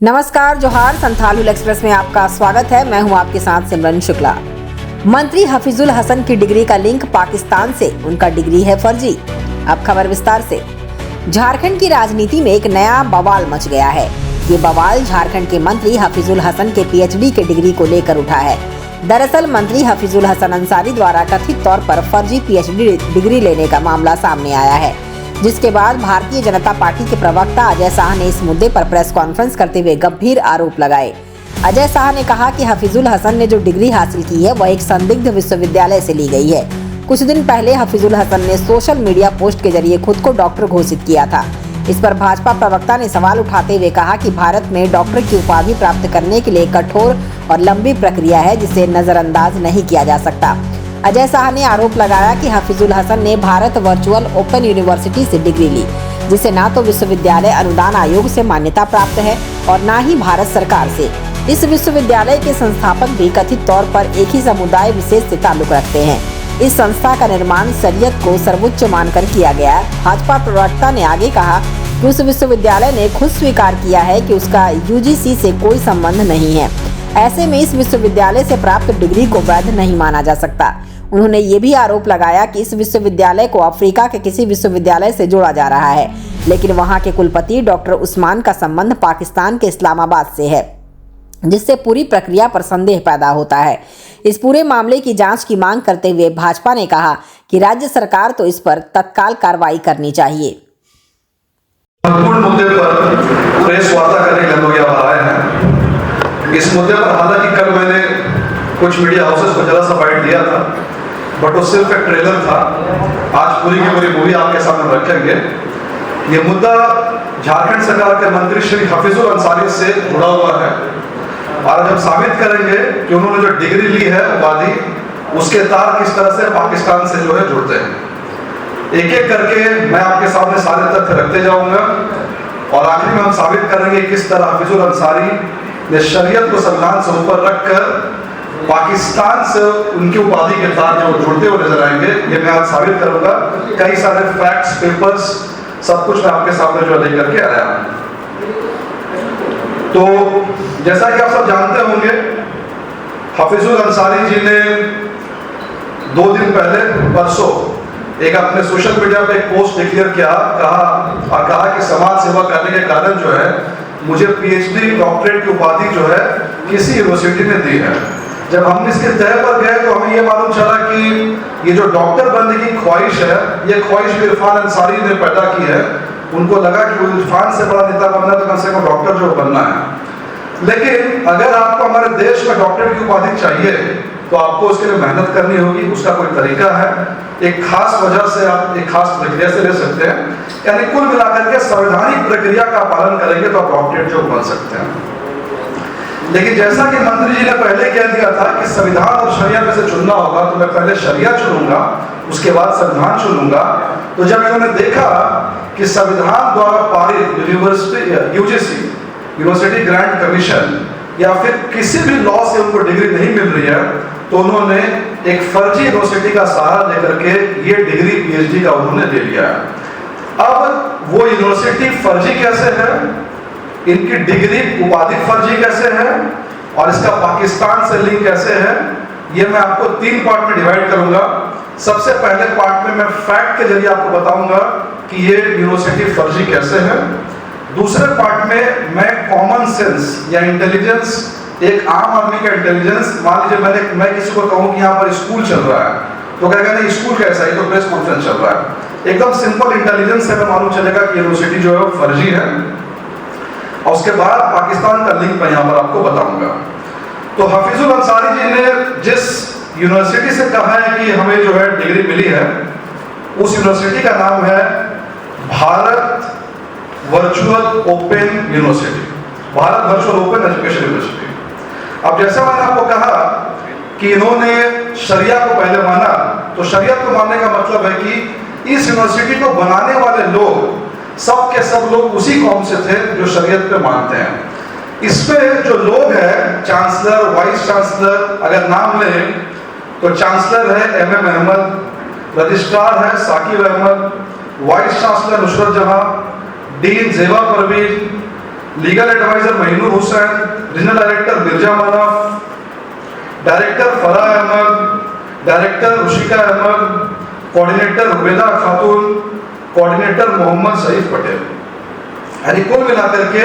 नमस्कार, जोहार। संथालुल एक्सप्रेस में आपका स्वागत है। मैं हूं आपके साथ सिमरन शुक्ला। मंत्री हफीजुल हसन की डिग्री का लिंक पाकिस्तान से, उनका डिग्री है फर्जी। अब खबर विस्तार से। झारखंड की राजनीति में एक नया बवाल मच गया है। ये बवाल झारखंड के मंत्री हफीजुल हसन के पीएचडी के डिग्री को लेकर उठा है। दरअसल मंत्री हफीजुल हसन अंसारी द्वारा कथित तौर पर फर्जी पीएचडी डिग्री लेने का मामला सामने आया है, जिसके बाद भारतीय जनता पार्टी के प्रवक्ता अजय शाह ने इस मुद्दे पर प्रेस कॉन्फ्रेंस करते हुए गंभीर आरोप लगाए। अजय शाह ने कहा कि हफीजुल हसन ने जो डिग्री हासिल की है वह एक संदिग्ध विश्वविद्यालय से ली गई है। कुछ दिन पहले हफीजुल हसन ने सोशल मीडिया पोस्ट के जरिए खुद को डॉक्टर घोषित किया था। इस पर भाजपा प्रवक्ता ने सवाल उठाते हुए कहा कि भारत में डॉक्टर की उपाधि प्राप्त करने के लिए कठोर और लंबी प्रक्रिया है, जिसे नजरअंदाज नहीं किया जा सकता। अजय शाह ने आरोप लगाया कि हफीजुल हसन ने भारत वर्चुअल ओपन यूनिवर्सिटी से डिग्री ली, जिसे ना तो विश्वविद्यालय अनुदान आयोग से मान्यता प्राप्त है और ना ही भारत सरकार से। इस विश्वविद्यालय के संस्थापक भी कथित तौर पर एक ही समुदाय विशेष से ताल्लुक रखते हैं। इस संस्था का निर्माण शरीयत को सर्वोच्च मानकर किया गया। भाजपा प्रवक्ता ने आगे कहा कि उस विश्वविद्यालय ने खुद स्वीकार किया है कि उसका यूजीसी से कोई संबंध नहीं है। ऐसे में इस विश्वविद्यालय से प्राप्त डिग्री को वैध नहीं माना जा सकता। उन्होंने ये भी आरोप लगाया कि इस विश्वविद्यालय को अफ्रीका के किसी विश्वविद्यालय से जोड़ा जा रहा है, लेकिन वहां के कुलपति डॉक्टर उस्मान का संबंध पाकिस्तान के इस्लामाबाद से है, जिससे पूरी प्रक्रिया पर संदेह पैदा होता है। इस पूरे मामले की जांच की मांग करते हुए भाजपा ने कहा कि राज्य सरकार तो इस पर तत्काल कार्रवाई करनी चाहिए। मुद्दे पर प्रेस वार्ता करने के लिए हम आए हैं। इस मुद्दे पर हालांकि कल मैंने कुछ मीडिया हाउसेस को जरा सा बाइट दिया था, बट वो सिर्फ एक ट्रेलर था। आज पूरी की पूरी मूवी आपके सामने रखेंगे। ये मुद्दा झारखंड सरकार के मंत्री श्री हफीजुल अंसारी से जुड़ा हुआ है और हम साबित करेंगे कि उन्होंने जो डिग्री ली है उपाधि, उसके तार किस तरह से पाकिस्तान से जो है जुड़ते हैं। एक एक करके मैं आपके सामने सारे तथ्य रखते जाऊंगा और आखिरी में हम साबित करेंगे किस तरह हफीजुल अंसारी ने शरीयत को संविधान से ऊपर रखकर पाकिस्तान से उनकी उपाधि के तार जो जुड़ते हुए नजर आएंगे। ये मैं आज साबित करूंगा। कई सारे फैक्ट्स, पेपर्स, सब कुछ मैं आपके सामने जो लेकर के आया हूं। तो जैसा कि आप सब जानते होंगे, हफीजुल अंसारी जी ने 2 दिन पहले परसों एक अपने सोशल मीडिया पे एक पोस्ट डिक्लेयर किया, कहा कि समाज सेवा करने के कारण जो है मुझे पीएचडी डॉक्टरेट की उपाधि जो है किसी यूनिवर्सिटी ने दी है। जब हम इसके तह पर गए तो हमें यह मालूम चला कि ये जो डॉक्टर बनने की ख्वाहिश है, ये ख्वाहिश इरफान अंसारी ने पैदा की है। उनको लगा कि इरफान से बड़ा नेता बनना है तो कम से कम डॉक्टर जो बनना है। लेकिन अगर आपको हमारे देश में डॉक्टर की उपाधि चाहिए तो आपको उसके लिए मेहनत करनी होगी। उसका कोई तरीका है, एक खास वजह से आप एक खास प्रक्रिया से ले सकते हैं। यानी कुल मिलाकर के संवैधानिक प्रक्रिया का पालन करेंगे तो आप डॉक्टरेट जो बन सकते हैं। लेकिन जैसा कि मंत्री जी ने पहले कह दिया था कि संविधान और शरिया में से चुनना होगा, तो मैं पहले शरिया चुनूंगा, उसके बाद संविधान चुनूंगा। तो जब इन्होंने देखा कि संविधान द्वारा पारित university UGC university grant commission या फिर किसी भी लॉ से उनको डिग्री नहीं मिल रही है, तो उन्होंने एक फर्जी यूनिवर्सिटी का सहारा लेकर के ये डिग्री पीएचडी का उन्होंने ले लिया। अब वो यूनिवर्सिटी फर्जी कैसे है, इनकी डिग्री उपाधि फर्जी कैसे है और इसका पाकिस्तान से लिंक कैसे है, ये मैं आपको 3 पार्ट में डिवाइड करूंगा। सबसे पहले पार्ट में मैं फैक्ट के जरिए आपको बताऊंगा कि ये यूनिवर्सिटी फर्जी कैसे है। दूसरे पार्ट में मैं कॉमन सेंस या इंटेलिजेंस, एक आम आदमी का इंटेलिजेंस, मान लीजिए मैं किसी को कहूं कि यहाँ पर स्कूल चल रहा है तो कहेगा नहीं स्कूल कैसा है, तो प्रेस कॉन्फ्रेंस चल रहा है। एकदम सिंपल इंटेलिजेंस से मालूम चलेगा कि यूनिवर्सिटी जो है वो फर्जी है। और उसके बाद पाकिस्तान का लिंक मैं यहाँ पर आपको बताऊंगा। तो हफीजुल अंसारी जी ने जिस यूनिवर्सिटी से कहा है कि हमें जो है डिग्री मिली है, उस यूनिवर्सिटी का नाम है Bharat virtual open university, Bharat virtual open education university. अब जैसा मैंने आपको कहा कि इन्होंने शरिया को पहले माना, तो शरियत को मानने का मतलब है कि इस यूनिवर्सिटी को बनाने वाले लोग सब के सब लोग उसी कौम से थे जो शरीयत पे मानते हैं। इसमें जो लोग हैं, चांसलर, वाइस चांसलर, अगर नाम लें तो चांसलर है MM अहमद, रजिस्ट्रार है Saqib Ahmed, vice chancellor Nusrat Jahan, dean Zeba Parveen, legal adviser Mahinoor Hussain, regional director Mirza Manaf, director Farah Ahmed, director Rushika Ahmed, coordinator Rubeda Khatoon, coordinator Mohammad Saeed Patel. यानी कुल मिलाकर के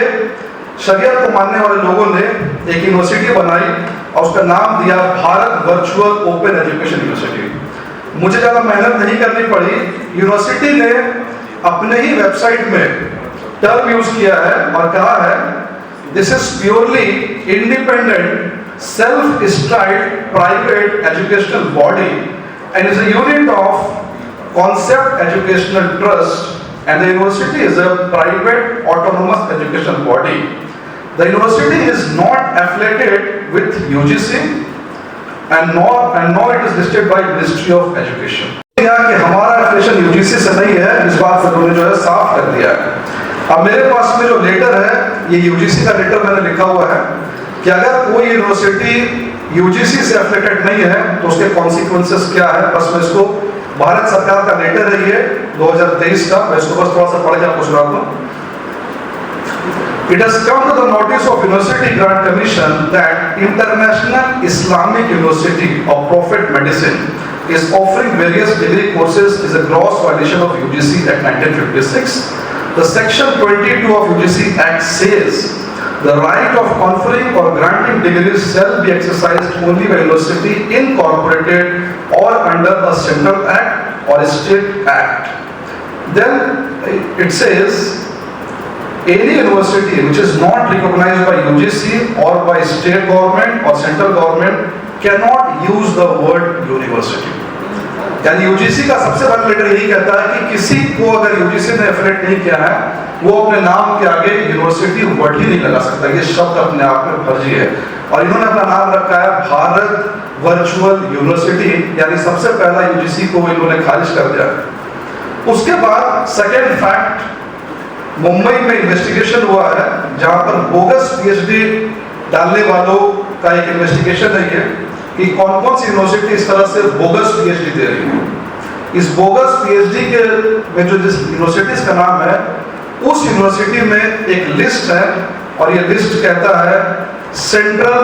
शरीयत को मानने वाले लोगों ने एक यूनिवर्सिटी बनाई और उसका नाम दिया Bharat virtual open education university. मुझे ज़्यादा मेहनत नहीं करनी पड़ी, यूनिवर्सिटी ने अपने ही वेबसाइट में टर्म यूज किया है और कहा है this is purely independent self styled private educational body and is a unit of concept educational trust and the university is a private autonomous education body. The university is not affiliated with UGC and nor it is listed by Ministry of Education. कि हमारा affiliation UGC से नहीं है, इस बात से उन्होंने जो है साफ कर दिया है। अब मेरे पास में जो लेटर है, ये यूजीसी का लेटर मैंने लिखा हुआ है कि अगर कोई यूनिवर्सिटी यूजीसी से एफिलिएटेड नहीं है तो उसके कॉन्सिक्वेंसेस क्या है। बस मैं इसको, भारत सरकार का लेटर है ये 2023 का, मैं इसको बस थोड़ा सा पढ़ के आपको सुना दूं। It has come to the notice of University Grant Commission that International Islamic University of Prophet Medicine is offering various degree courses is a gross violation of UGC Act 1956. The Section 22 of UGC Act says the right of conferring or granting degrees shall be exercised only by university incorporated or under a central act or a state act. Then it says any university which is not recognized by UGC or by state government or central government cannot use the word university. यानी UGC का सबसे बड़ा letter यही कहता है कि किसी को अगर यूजीसी ने एफिलिएट नहीं किया है वो अपने नाम के आगे यूनिवर्सिटी वर्ड ही नहीं लगा सकता। ये शब्द अपने आप में फर्जी है और इन्होंने अपना नाम रखा है भारत वर्चुअल यूनिवर्सिटी, यानी सबसे पहला यूजीसी को इन्होंने खारिज कर दिया। उसके बाद सेकेंड फैक्ट, मुंबई में इन्वेस्टिगेशन हुआ है जहां पर बोगस पीएचडी डालने वालों का एक इन्वेस्टिगेशन है कि कौन कौन सी यूनिवर्सिटी इस तरह से बोगस पीएचडी दे रही है। इस बोगस पीएचडी के में जो जिस यूनिवर्सिटीज का नाम है उस यूनिवर्सिटी में एक लिस्ट है और ये लिस्ट कहता है central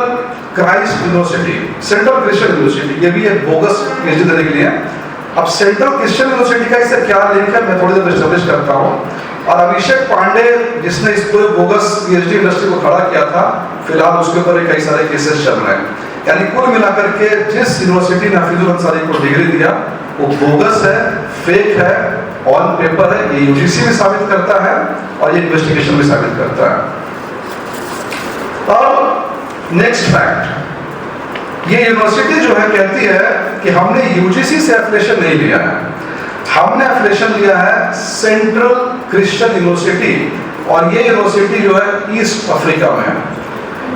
Christ university, central Christian university, ये भी एक बोगस पीएचडी देने के लिए। अब सेंट्रल क्रिश्चियन यूनिवर्सिटी का इससे क्या लिंक है मैं थोड़ी देर एस्टेब्लिश करता हूँ। और अभिषेक पांडे जिसने इस पूरे बोगस पीएचडी इंडस्ट्री को खड़ा किया था, फिलहाल उसके ऊपर कई सारे केसेस चल रहे हैं। यानी कुल मिलाकर के जिस यूनिवर्सिटी ने हफीजुल अंसारी को डिग्री दिया वो बोगस है, फेक है, ऑन पेपर है। ये यूजीसी भी साबित करता है और ये इन्वेस्टिगेशन भी साबित करता है। अब नेक्स्ट फैक्ट, ये यूनिवर्सिटी जो है कहती है कि हमने यूजीसी से एफिलिएशन नहीं लिया है, हमने एफिलिएशन लिया है सेंट्रल क्रिश्चियन यूनिवर्सिटी और ये यूनिवर्सिटी जो है ईस्ट अफ्रीका में है।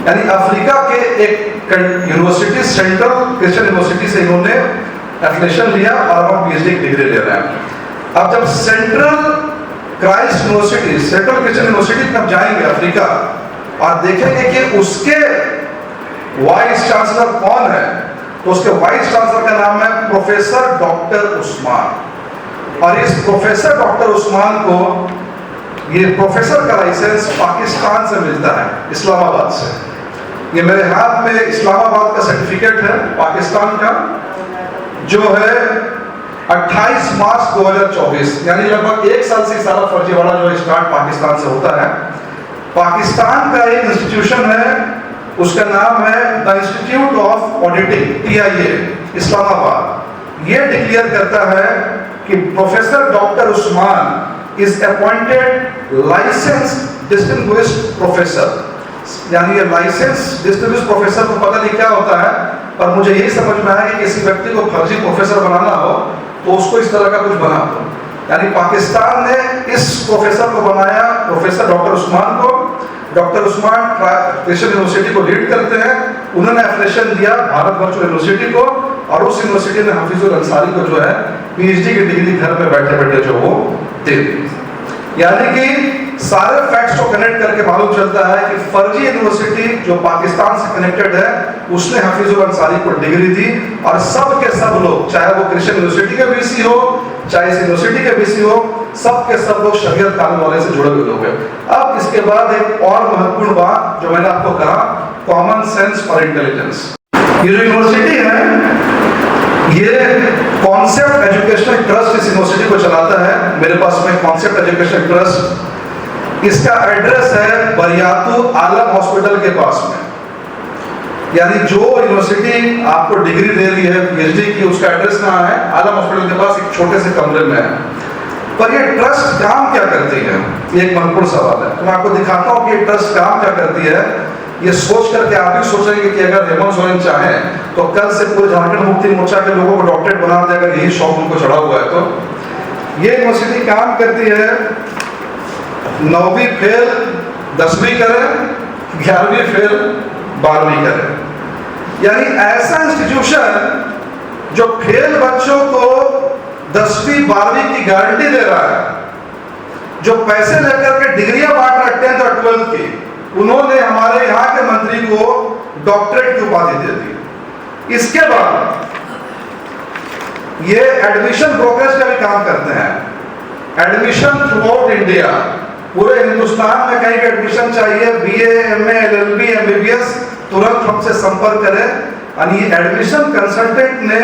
यानी अफ्रीका के एक यूनिवर्सिटी सेंट्रल क्रिश्चियन यूनिवर्सिटी से इन्होंने एफिलिएशन लिया और हम पीएचडी की डिग्री ले रहे हैं। अब जब central Christ university, central Christian university तब जाएंगे अफ्रीका और देखेंगे कि उसके वाइस चांसलर कौन है, तो उसके वाइस चांसलर का नाम है प्रोफेसर डॉक्टर उस्मान। और इस प्रोफेसर डॉक्टर उस्मान को ये प्रोफेसर का लाइसेंस पाकिस्तान से मिलता है, इस्लामाबाद से। ये मेरे हाथ में इस्लामाबाद का सर्टिफिकेट है पाकिस्तान का, जो है 28 मार्च 2024, यानी लगभग एक साल से सारा फर्जीवाड़ा जो स्टार्ट पाकिस्तान से होता है। पाकिस्तान का एक इंस्टीट्यूशन है, उसका नाम है the institute of auditing, TIA, Islamabad. ये डिक्लेयर करता है कि professor doctor Usman is appointed licensed distinguished professor. यानी ये लाइसेंस डिस्टिंग्विश्ड प्रोफेसर को पता नहीं क्या होता है, पर मुझे यही समझ में आया कि किसी व्यक्ति को फर्जी प्रोफेसर बनाना हो तो उसको इस तरह का कुछ बना दो। यानी पाकिस्तान ने इस प्रोफेसर को बनाया, प्रोफेसर डॉक्टर उस्मान को। डॉक्टर उस्मान क्रिश्चियन यूनिवर्सिटी को लीड करते हैं, उन्होंने एफिलिएशन दिया भारत वर्चुअल यूनिवर्सिटी को और उस यूनिवर्सिटी ने हफीजुल अंसारी को जो है पीएचडी की डिग्री घर में बैठे बैठे जो वो दे दी। यानी कि सारे फैक्ट्स को कनेक्ट करके मालूम चलता है कि फर्जी यूनिवर्सिटी जो पाकिस्तान से कनेक्टेड है उसने हफीजुल अंसारी को डिग्री दी और सब के सब लोग, चाहे वो क्रिश्चियन यूनिवर्सिटी के वीसी हो, चाहे इस यूनिवर्सिटी के वीसी हो, सब के सब लोग शरीयत कानून वाले से जुड़े हुए लोग हैं। अब इसके बाद एक और महत्वपूर्ण बात जो मैंने आपको कहा, कॉमन सेंस फॉर इंटेलिजेंस। ये जो यूनिवर्सिटी है, ये कॉन्सेप्ट एजुकेशनल ट्रस्ट इस यूनिवर्सिटी को चलाता है। मेरे पास में कॉन्सेप्ट एजुकेशनल ट्रस्ट, इसका एड्रेस है बरियातू आलम हॉस्पिटल के पास में। यानी जो यूनिवर्सिटी आपको डिग्री दे रही है पीएचडी की, उसका एड्रेस कहाँ है? आलम हॉस्पिटल के पास एक छोटे से कमरे में है। पर ये ट्रस्ट काम क्या करती है, ये एक महत्वपूर्ण सवाल है। तो मैं आपको दिखाता हूँ कि ये ट्रस्ट काम क्या करती है। ये सोच करके आप भी सोचेंगे कि अगर हेमंत सोरेन चाहे तो कल से पूरे झारखंड मुक्ति मोर्चा के लोगों को डॉक्टरेट बना दे, अगर यही शौक उनको चढ़ा हुआ है तो। ये यूनिवर्सिटी काम करती है, 9वीं फेल 10वीं करें, 11वीं फेल 12वीं करें। यानी ऐसा इंस्टीट्यूशन जो फेल बच्चों को 10वीं 12वीं की गारंटी दे रहा है, जो पैसे लेकर के डिग्रियां बांट रहा है 10th और 12th की, उन्होंने हमारे यहाँ के मंत्री को डॉक्टरेट की उपाधि दे दी। इसके बाद ये एडमिशन ब्रोकरेज का भी काम करते हैं। एडमिशन थ्रू आउट इंडिया, पूरे हिंदुस्तान में कहीं भी एडमिशन चाहिए, बीए, एमए, एलएलबी, एमबीबीएस, तुरंत हमसे संपर्क करें। यानी एडमिशन कंसल्टेंट ने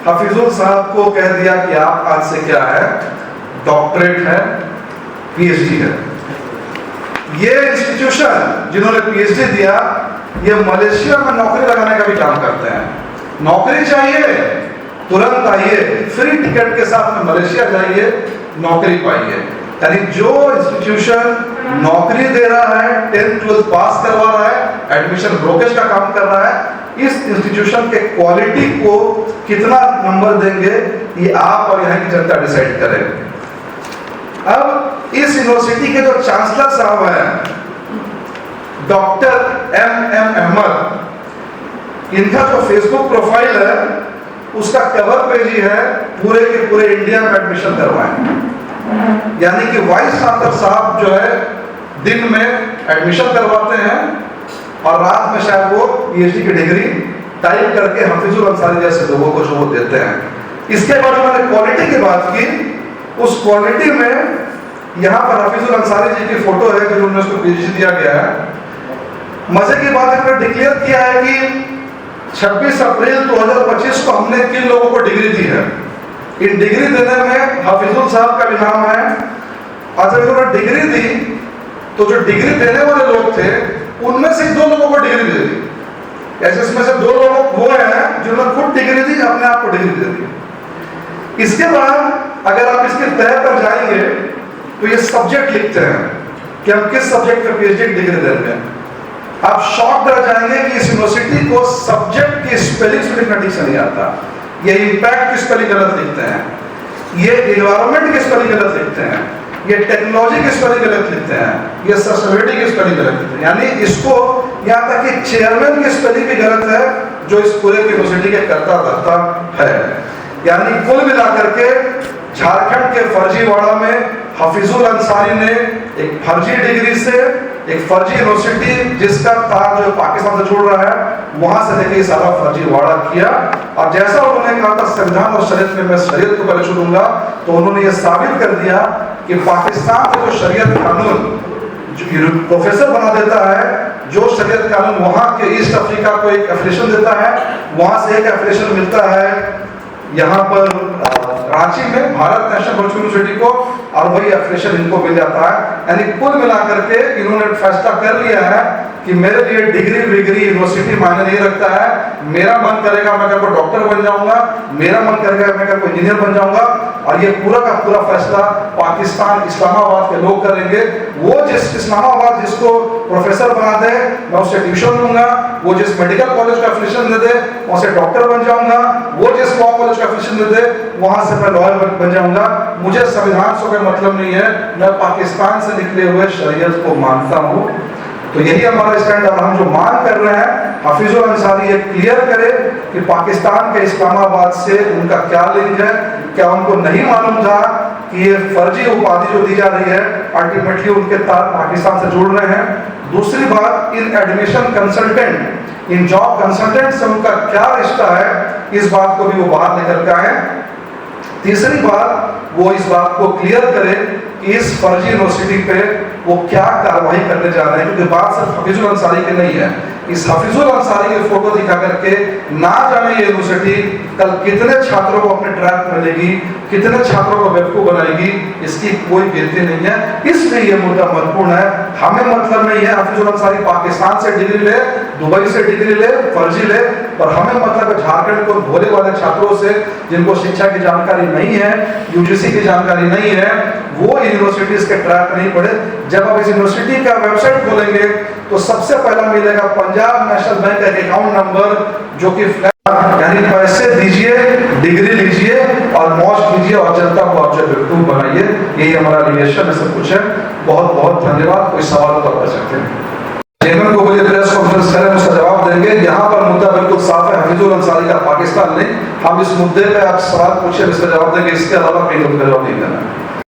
हफीजुल साहब को कह दिया कि आप आज से क्या है, डॉक्टरेट है, पीएचडी है। ये इंस्टीट्यूशन जिन्होंने पीएचडी दिया, ये मलेशिया में नौकरी लगाने का भी काम करते हैं। नौकरी चाहिए, तुरंत आइए, फ्री टिकट के साथ में मलेशिया जाइए, नौकरी पाइए। यानी जो इंस्टीट्यूशन नौकरी दे रहा है, 10th 12th पास करवा रहा है, एडमिशन ब्रोकरेज का काम कर रहा है, इस इंस्टीट्यूशन के क्वालिटी को कितना नंबर देंगे, ये आप और यहाँ की जनता डिसाइड करें। अब इस यूनिवर्सिटी के जो चांसलर साहब हैं, डॉक्टर एम अहमद, इनका जो फेसबुक प्रोफाइल है उसका कवर पेज ही है पूरे के पूरे इंडिया में एडमिशन करवाएं। यानी कि वाइस चांसलर साहब जो है दिन में एडमिशन करवाते हैं और रात में शायद वो पीएचडी की डिग्री टाइप करके हफीजुल अंसारी जैसे लोगों को जो देते हैं। इसके बाद मैंने क्वालिटी की बात की, उस क्वालिटी में यहाँ पर हफीजुल अंसारी जी की फोटो है जिन्होंने उसको पीएचडी दिया गया है। मजे की बात है, डिक्लेयर किया है कि 26 अप्रैल 2025 को हमने किन लोगों को डिग्री दी है। इन डिग्री देने में हफीजुल साहब का भी नाम है। और जब इन्होंने डिग्री दी तो जो डिग्री देने वाले लोग थे उनमें से 2 लोगों को डिग्री दे दी। ऐसे इसमें से 2 लोग वो हैं जिन्होंने खुद डिग्री दी, अपने आप को डिग्री दे दी। इसके बाद अगर आप इसके तह पर जाएंगे तो ये सब्जेक्ट लिखते हैं कि हम किस सब्जेक्ट पे पीएचडी की डिग्री देते हैं। आप शॉक रह जाएंगे कि इस यूनिवर्सिटी को सब्जेक्ट की स्पेलिंग लिखना ठीक से नहीं आता। ये इम्पैक्ट की स्पेलिंग गलत लिखते हैं, ये एनवायरनमेंट की स्पेलिंग गलत लिखते हैं, ये टेक्नोलॉजी की स्पेलिंग गलत लिखते हैं, ये सस्टेनेबिलिटी की स्पेलिंग गलत लिखते हैं। यानी इसको यहाँ तक कि चेयरमैन की स्पेलिंग भी गलत है जो इस पूरे यूनिवर्सिटी के कर्ता धर्ता है। यानी कुल मिलाकर के झारखंड के फर्जीवाड़ा में हफीजुल अंसारी ने एक फर्जी डिग्री से एक फर्जी यूनिवर्सिटी जिसका तार जो पाकिस्तान से जोड़ रहा है, वहां से लेके सारा फर्जीवाड़ा किया। और जैसा उन्होंने कहा था संविधान और शरीयत में मैं शरीयत को पहले चुनूंगा, तो उन्होंने ये साबित कर दिया कि पाकिस्तान से जो शरीयत कानून प्रोफेसर बना देता है, जो शरीयत कानून वहां के ईस्ट अफ्रीका को एक एफिलिएशन देता है, वहां से एक एफिलिएशन मिलता है यहाँ पर रांची में भारत नेशनल वर्चुअल यूनिवर्सिटी को, और वही एफिलिएशन इनको मिल जाता है। यानी कुल मिलाकर के इन्होंने फैसला कर लिया है कि मेरे लिए डिग्री यूनिवर्सिटी मायने नहीं रखता है। मेरा मन करेगा मैं कोई डॉक्टर बन जाऊंगा, मेरा मन करेगा मैं कोई इंजीनियर बन जाऊंगा, और ये पूरा का पूरा फैसला पाकिस्तान इस्लामाबाद के लोग करेंगे। वो जिस इस्लामाबाद जिसको प्रोफेसर बना दे मैं उससे ट्यूशन लूंगा, वो जिस मेडिकल कॉलेज का एफिलिएशन दे दे वहां से डॉक्टर बन जाऊंगा, वो जिस लॉ कॉलेज का एफिलिएशन दे दे वहां से मैं लॉयर बन जाऊंगा। मुझे संविधान से कोई मतलब नहीं है, मैं पाकिस्तान से निकले हुए शरीयत को मानता हूँ। तो यही हमारा स्टैंड। और हम जो मांग कर रहे हैं, हफीजुल अंसारी ये क्लियर करे कि पाकिस्तान के इस्लामाबाद से उनका क्या लिंक है। क्या उनको नहीं मालूम था कि ये फर्जी उपाधि जो दी जा रही है अल्टीमेटली उनके तार पाकिस्तान से जुड़ रहे हैं। दूसरी बात, इन एडमिशन कंसल्टेंट, इन जॉब कंसल्टेंट से उनका क्या रिश्ता है, इस बात को भी वो बाहर लेकर के आए। तीसरी बात, वो इस बात को क्लियर करे कि इस फर्जी यूनिवर्सिटी पे वो क्या कार्रवाई करने जा रहे हैं, क्योंकि बात सिर्फ हफीजुल अंसारी की नहीं है। इस हफीजुल अंसारी की फोटो दिखा करके ना जाने ये यूनिवर्सिटी कल कितने छात्रों को अपने ट्रैक में लेगी, कितने छात्रों को बेवकूफ बनाएगी, इसकी कोई गिनती नहीं है। इसलिए ये मुद्दा महत्वपूर्ण है। हमें मतलब नहीं है हफीजुल अंसारी पाकिस्तान से डिग्री ले, दुबई से डिग्री ले, फर्जी ले, और हमें मतलब है झारखंड को भोले वाले छात्रों से जिनको शिक्षा की जानकारी नहीं है, यूजीसी की जानकारी नहीं है, वो यूनिवर्सिटीज के ट्रैक नहीं पड़े। जब आप इस यूनिवर्सिटी का वेबसाइट खोलेंगे तो सबसे पहला मिलेगा पंजाब नेशनल बैंक का अकाउंट नंबर, जो कि यानी पैसे दीजिए, डिग्री लीजिए और मौज कीजिए और जनता को आप जो बेवकूफ बनाइए। यही हमारा रिलेशन है, सब कुछ है। बहुत बहुत धन्यवाद। कोई सवाल तो कर सकते हैं। चेयरमैन को मुझे प्रेस कॉन्फ्रेंस करें, उसका जवाब देंगे। यहाँ पर मुद्दा बिल्कुल साफ है, हफीजुल अंसारी का पाकिस्तान नहीं। हम इस मुद्दे पे आप सवाल पूछे, इसका जवाब देंगे। इसके अलावा कहीं तो जवाब नहीं देना है।